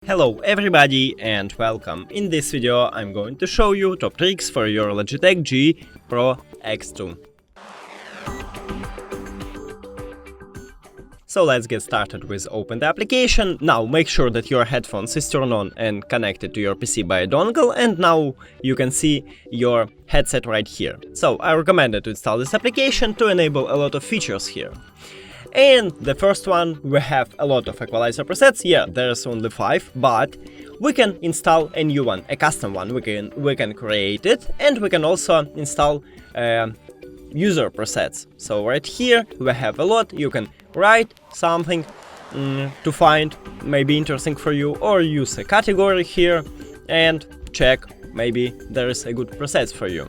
Hello everybody and welcome. In this video I'm going to show you top tricks for your Logitech PRO X2. So let's get started with open the application. Now make sure that your headphones is turned on and connected to your PC by a dongle, and now you can see your headset right here. So I recommend to install this application to enable a lot of features here. And the first one, we have a lot of equalizer presets. Yeah, there's only 5, but we can install a new one, a custom one. We can create it, and we can also install user presets. So right here we have a lot. You can write something to find maybe interesting for you, or use a category here and check maybe there is a good preset for you.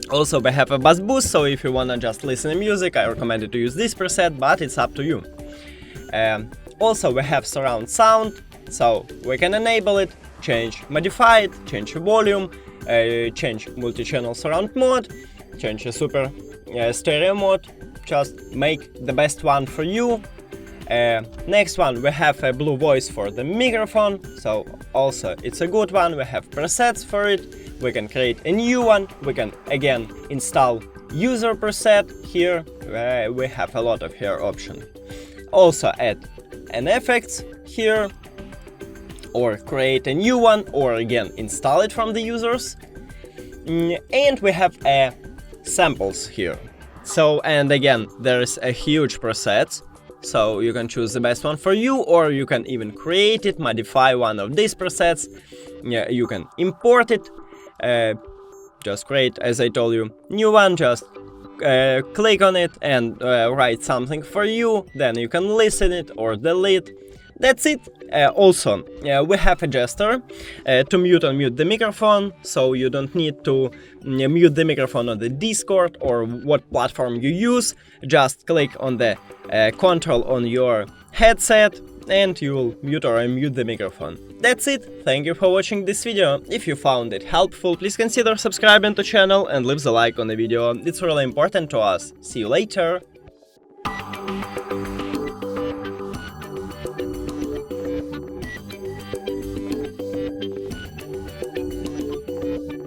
Also, we have a bass boost, so if you wanna just listen to music, I recommend to use this preset, but it's up to you. Also, we have surround sound, so we can enable it, modify it, change the volume, change multi-channel surround mode, change the super stereo mode, just make the best one for you. Next one, we have a blue voice for the microphone, so also it's a good one. We have presets for it. We can create a new one. We can again install user preset here. We have a lot of here options. Also add an effects here, or create a new one, or again install it from the users. And we have samples here. So, and again, there is a huge preset. So you can choose the best one for you, or you can even create it, modify one of these presets. Yeah, you can import it. Just create, as I told you, new one, just click on it and write something for you, then you can listen it or delete. That's it. Also, we have a gesture to mute and mute the microphone, so you don't need to mute the microphone on the Discord or what platform you use. Just click on the control on your headset and you will mute or unmute the microphone. That's it. Thank you for watching this video. If you found it helpful, please consider subscribing to the channel and leave the like on the video. It's really important to us. See you later.